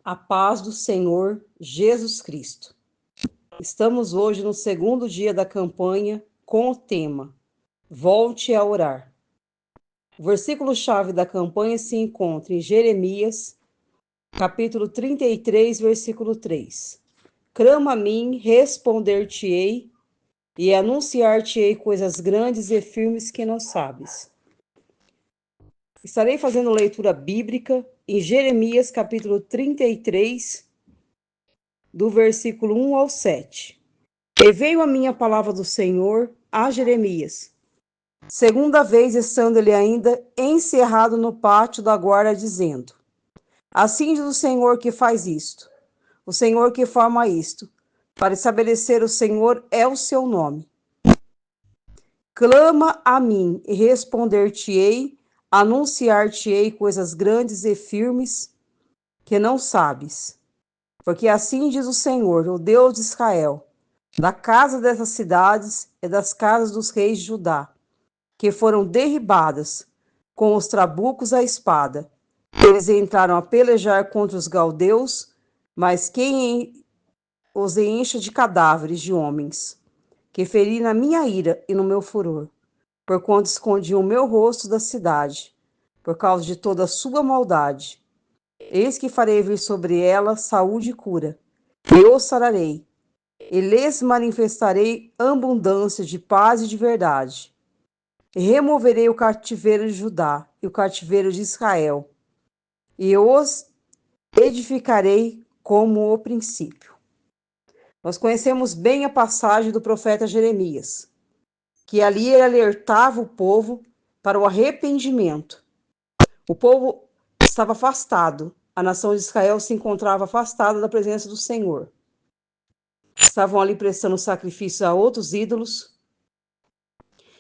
A paz do Senhor Jesus Cristo. Estamos hoje no segundo dia da campanha com o tema Volte a orar. O versículo-chave da campanha se encontra em Jeremias, capítulo 33, versículo 3. Clama a mim, responder-te-ei, e anunciar-te-ei coisas grandes e firmes que não sabes. Estarei fazendo leitura bíblica em Jeremias, capítulo 33, do versículo 1 ao 7. E veio a minha palavra do Senhor a Jeremias, segunda vez estando ele ainda encerrado no pátio da guarda, dizendo: Assim diz o Senhor que faz isto, o Senhor que forma isto, para estabelecer o Senhor é o seu nome. Clama a mim e responder-te-ei, anunciar-te-ei coisas grandes e firmes que não sabes. Porque assim diz o Senhor, o Deus de Israel, da casa dessas cidades e das casas dos reis de Judá, que foram derribadas com os trabucos à espada. Eles entraram a pelejar contra os galdeus, mas quem os enche de cadáveres de homens, que feri na minha ira e no meu furor, porquanto escondi o meu rosto da cidade, por causa de toda a sua maldade. Eis que farei vir sobre ela saúde e cura, e os sararei, e lhes manifestarei abundância de paz e de verdade. E removerei o cativeiro de Judá e o cativeiro de Israel, e os edificarei como o princípio. Nós conhecemos bem a passagem do profeta Jeremias, que ali ele alertava o povo para o arrependimento. O povo estava afastado, a nação de Israel se encontrava afastada da presença do Senhor. Estavam ali prestando sacrifício a outros ídolos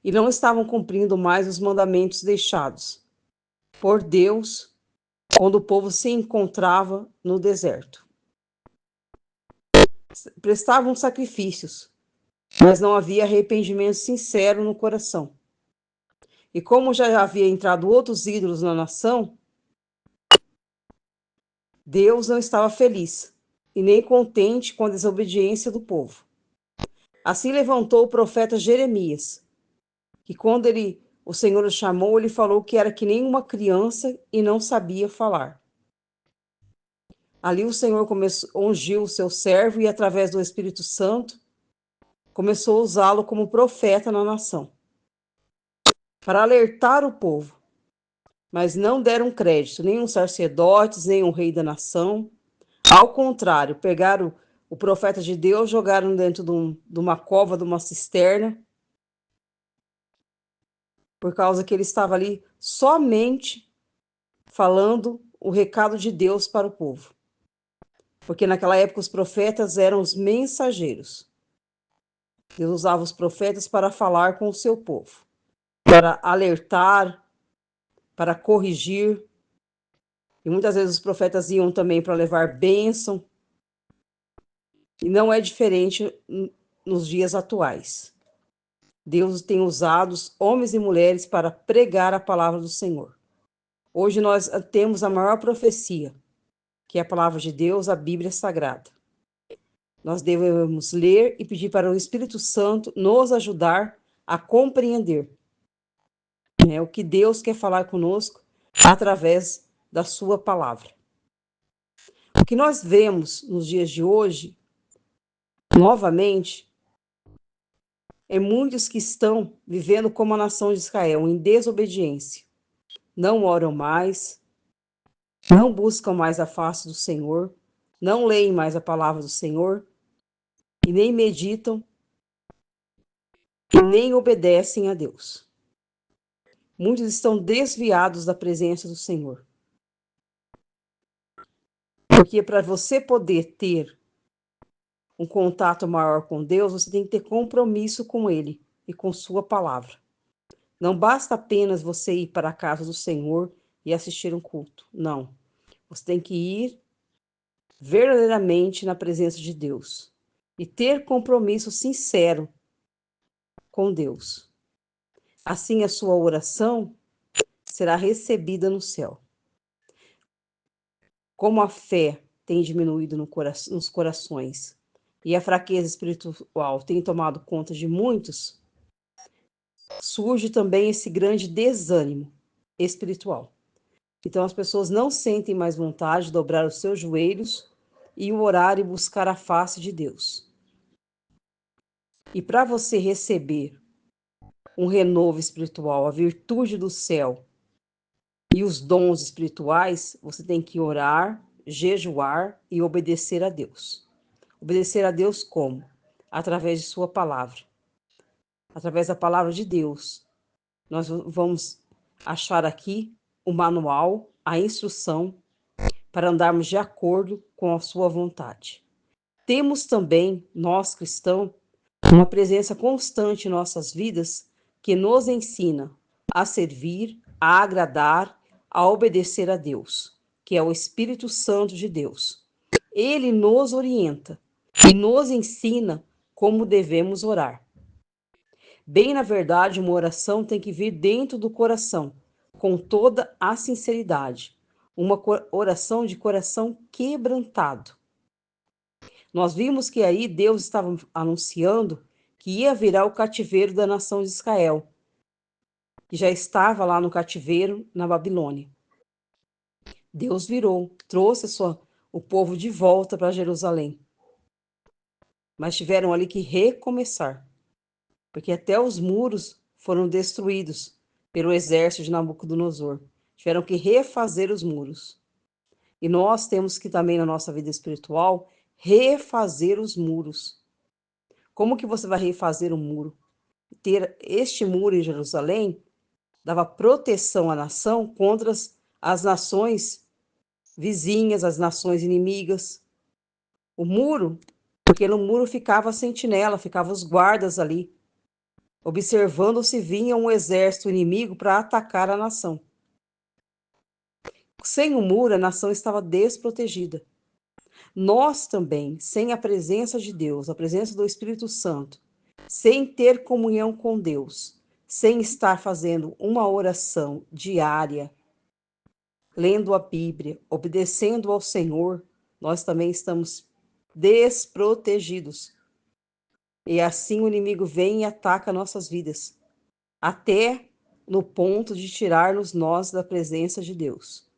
e não estavam cumprindo mais os mandamentos deixados por Deus quando o povo se encontrava no deserto. Prestavam sacrifícios, mas não havia arrependimento sincero no coração. E como já havia entrado outros ídolos na nação, Deus não estava feliz e nem contente com a desobediência do povo. Assim levantou o profeta Jeremias, que quando o Senhor o chamou, ele falou que era que nem uma criança e não sabia falar. Ali o Senhor ungiu o seu servo e, através do Espírito Santo, começou a usá-lo como profeta na nação, para alertar o povo. Mas não deram crédito, nem os sacerdotes, nem o rei da nação. Ao contrário, pegaram o profeta de Deus, jogaram dentro de uma cova, de uma cisterna, por causa que ele estava ali somente falando o recado de Deus para o povo. Porque naquela época os profetas eram os mensageiros. Deus usava os profetas para falar com o seu povo, para alertar, para corrigir. E muitas vezes os profetas iam também para levar bênção. E não é diferente nos dias atuais. Deus tem usado homens e mulheres para pregar a palavra do Senhor. Hoje nós temos a maior profecia, que é a palavra de Deus, a Bíblia Sagrada. Nós devemos ler e pedir para o Espírito Santo nos ajudar a compreender, o que Deus quer falar conosco através da sua palavra. O que nós vemos nos dias de hoje, novamente, é muitos que estão vivendo como a nação de Israel, em desobediência. Não oram mais, não buscam mais a face do Senhor, não leem mais a palavra do Senhor, e nem meditam, e nem obedecem a Deus. Muitos estão desviados da presença do Senhor. Porque para você poder ter um contato maior com Deus, você tem que ter compromisso com Ele e com sua palavra. Não basta apenas você ir para a casa do Senhor e assistir um culto. Não. Você tem que ir verdadeiramente na presença de Deus e ter compromisso sincero com Deus. Assim a sua oração será recebida no céu. Como a fé tem diminuído nos corações e a fraqueza espiritual tem tomado conta de muitos, surge também esse grande desânimo espiritual. Então as pessoas não sentem mais vontade de dobrar os seus joelhos e orar e buscar a face de Deus. E para você receber um renovo espiritual, a virtude do céu e os dons espirituais, você tem que orar, jejuar e obedecer a Deus. Obedecer a Deus como? Através de sua palavra. Através da palavra de Deus. Nós vamos achar aqui o manual, a instrução para andarmos de acordo com a sua vontade. Temos também, nós cristãos, uma presença constante em nossas vidas que nos ensina a servir, a agradar, a obedecer a Deus, que é o Espírito Santo de Deus. Ele nos orienta e nos ensina como devemos orar. Bem, na verdade, uma oração tem que vir dentro do coração, com toda a sinceridade. Uma oração de coração quebrantado. Nós vimos que aí Deus estava anunciando que ia virar o cativeiro da nação de Israel, que já estava lá no cativeiro na Babilônia. Deus virou, trouxe o povo de volta para Jerusalém. Mas tiveram ali que recomeçar, porque até os muros foram destruídos pelo exército de Nabucodonosor. Tiveram que refazer os muros. E nós temos que também, na nossa vida espiritual, refazer os muros. Como que você vai refazer um muro? Ter este muro em Jerusalém dava proteção à nação contra as nações vizinhas, as nações inimigas. O muro, porque no muro ficava a sentinela, ficavam os guardas ali, observando se vinha um exército inimigo para atacar a nação. Sem o muro, a nação estava desprotegida. Nós também, sem a presença de Deus, a presença do Espírito Santo, sem ter comunhão com Deus, sem estar fazendo uma oração diária, lendo a Bíblia, obedecendo ao Senhor, nós também estamos desprotegidos. E assim o inimigo vem e ataca nossas vidas, até no ponto de tirar-nos nós da presença de Deus.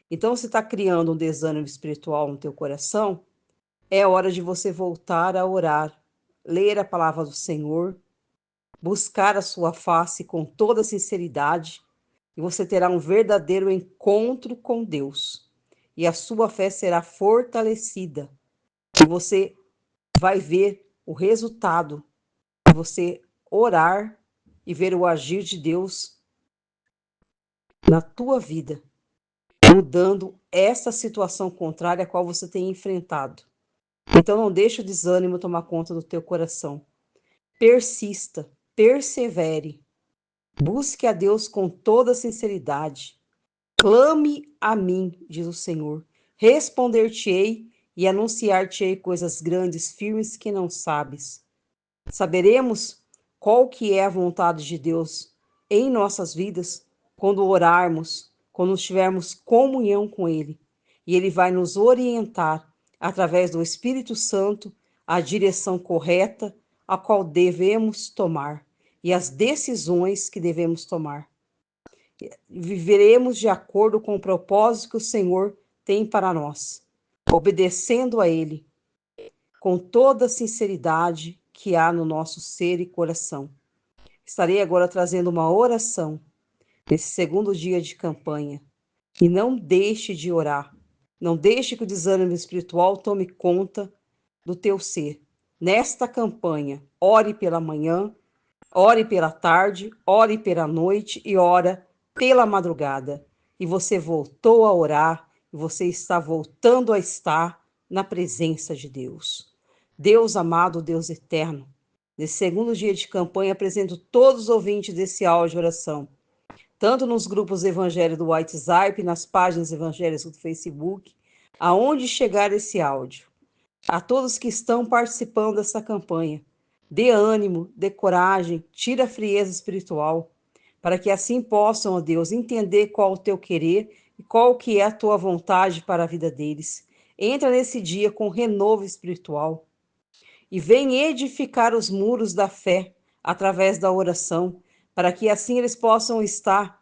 Então, se está criando um desânimo espiritual no teu coração, é hora de você voltar a orar, ler a palavra do Senhor, buscar a sua face com toda sinceridade, e você terá um verdadeiro encontro com Deus. E a sua fé será fortalecida. E você vai ver o resultado de você orar e ver o agir de Deus na tua vida, mudando essa situação contrária a qual você tem enfrentado. Então não deixe o desânimo tomar conta do teu coração. Persista, persevere, busque a Deus com toda sinceridade. Clame a mim, diz o Senhor, responder-te-ei e anunciar-te-ei coisas grandes, firmes que não sabes. Saberemos qual que é a vontade de Deus em nossas vidas quando orarmos, quando tivermos comunhão com Ele. E Ele vai nos orientar através do Espírito Santo a direção correta a qual devemos tomar e as decisões que devemos tomar. Viveremos de acordo com o propósito que o Senhor tem para nós, obedecendo a Ele com toda a sinceridade que há no nosso ser e coração. Estarei agora trazendo uma oração nesse segundo dia de campanha. E não deixe de orar. Não deixe que o desânimo espiritual tome conta do teu ser. Nesta campanha, ore pela manhã, ore pela tarde, ore pela noite e ore pela madrugada. E você voltou a orar, e você está voltando a estar na presença de Deus. Deus amado, Deus eterno, nesse segundo dia de campanha, apresento todos os ouvintes desse áudio de oração, tanto nos grupos evangélicos do WhatsApp, nas páginas evangélicas do Facebook, aonde chegar esse áudio. A todos que estão participando dessa campanha, dê ânimo, dê coragem, tira a frieza espiritual, para que assim possam, ó Deus, entender qual o teu querer e qual que é a tua vontade para a vida deles. Entra nesse dia com renovo espiritual e vem edificar os muros da fé através da oração, para que assim eles possam estar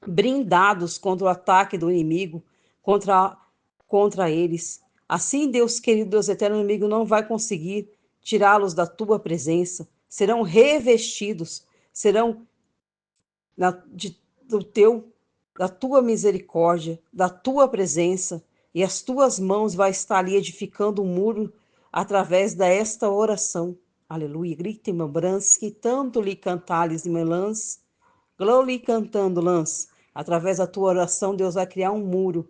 blindados contra o ataque do inimigo, contra eles. Assim, Deus querido, Deus eterno, o inimigo não vai conseguir tirá-los da tua presença, serão revestidos, serão do da tua misericórdia, da tua presença, e as tuas mãos vai estar ali edificando um muro através desta oração. Aleluia. Grite, membrans, que tanto lhe cantales e melãs, glória cantando lãs. Através da tua oração, Deus vai criar um muro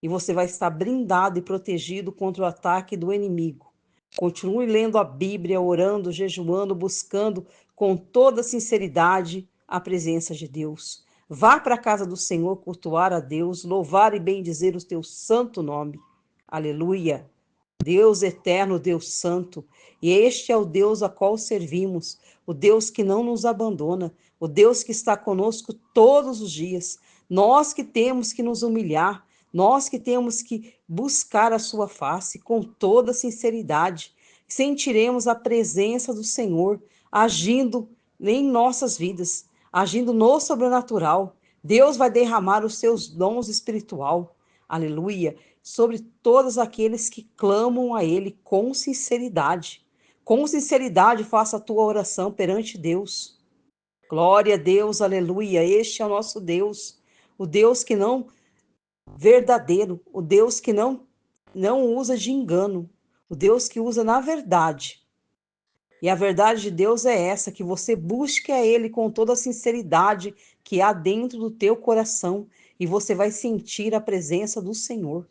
e você vai estar blindado e protegido contra o ataque do inimigo. Continue lendo a Bíblia, orando, jejuando, buscando com toda sinceridade a presença de Deus. Vá para a casa do Senhor cultuar a Deus, louvar e bendizer o teu santo nome. Aleluia. Deus eterno, Deus santo, e este é o Deus a qual servimos, o Deus que não nos abandona, o Deus que está conosco todos os dias. Nós que temos que nos humilhar, nós que temos que buscar a sua face com toda sinceridade, sentiremos a presença do Senhor agindo em nossas vidas, agindo no sobrenatural. Deus vai derramar os seus dons espiritual. Aleluia, sobre todos aqueles que clamam a Ele com sinceridade. Com sinceridade, faça a tua oração perante Deus. Glória a Deus, aleluia. Este é o nosso Deus, o Deus que não verdadeiro, o Deus que não usa de engano, o Deus que usa na verdade. E a verdade de Deus é essa, que você busque a Ele com toda a sinceridade que há dentro do teu coração e você vai sentir a presença do Senhor.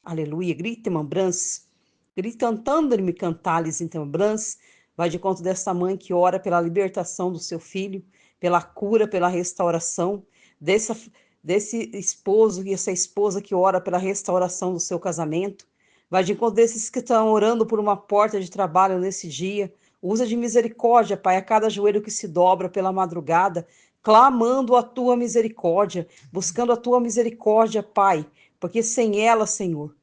Aleluia. Grite, mambrans. Gritantando-me cantales em tambrans. Vai de conta dessa mãe que ora pela libertação do seu filho, pela cura, pela restauração, desse esposo e essa esposa que ora pela restauração do seu casamento. Vai de encontro desses que estão orando por uma porta de trabalho nesse dia. Usa de misericórdia, Pai, a cada joelho que se dobra pela madrugada, clamando a tua misericórdia, buscando a tua misericórdia, Pai, porque sem ela, Senhor,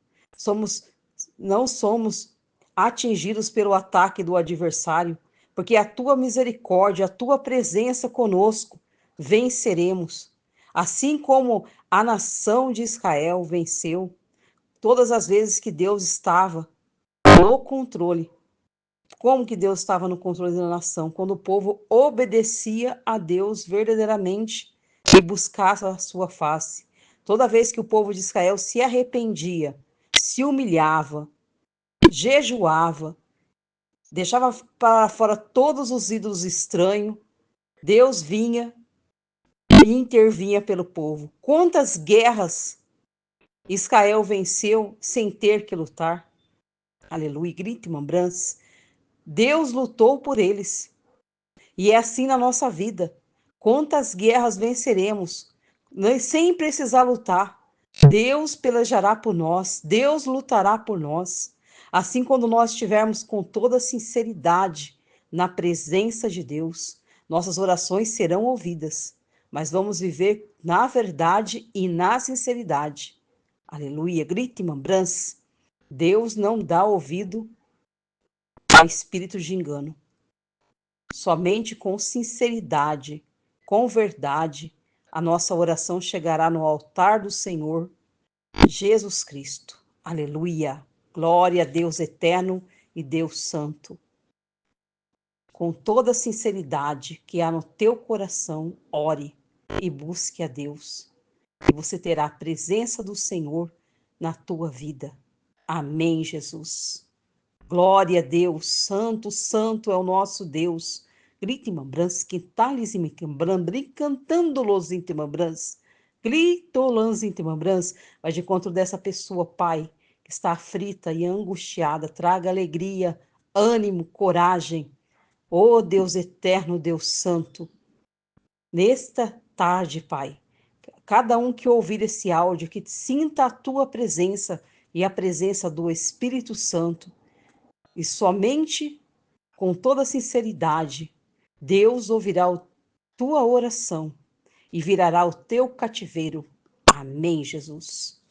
não somos atingidos pelo ataque do adversário, porque a tua misericórdia, a tua presença conosco, venceremos. Assim como a nação de Israel venceu, todas as vezes que Deus estava no controle. Como que Deus estava no controle da nação? Quando o povo obedecia a Deus verdadeiramente e buscava a sua face. Toda vez que o povo de Israel se arrependia, se humilhava, jejuava, deixava para fora todos os ídolos estranhos, Deus vinha e intervinha pelo povo. Quantas guerras Israel venceu sem ter que lutar? Aleluia, grite, mambrans. Deus lutou por eles. E é assim na nossa vida. Quantas guerras venceremos sem precisar lutar? Deus pelejará por nós, Deus lutará por nós. Assim, quando nós estivermos com toda sinceridade na presença de Deus, nossas orações serão ouvidas, mas vamos viver na verdade e na sinceridade. Aleluia, grite, mambrans. Deus não dá ouvido a espírito de engano. Somente com sinceridade, com verdade, a nossa oração chegará no altar do Senhor Jesus Cristo. Aleluia! Glória a Deus eterno e Deus santo. Com toda a sinceridade que há no teu coração, ore e busque a Deus. E você terá a presença do Senhor na tua vida. Amém, Jesus. Glória a Deus, santo, santo é o nosso Deus. Grite, mambrans, quintales e me cantando los intimambrans. Glitolans intimambrans. Vai de encontro dessa pessoa, Pai, que está aflita e angustiada. Traga alegria, ânimo, coragem. Oh, Deus eterno, Deus santo. Nesta tarde, Pai, cada um que ouvir esse áudio, que sinta a tua presença e a presença do Espírito Santo, e somente com toda sinceridade, Deus ouvirá a tua oração e virará o teu cativeiro. Amém, Jesus.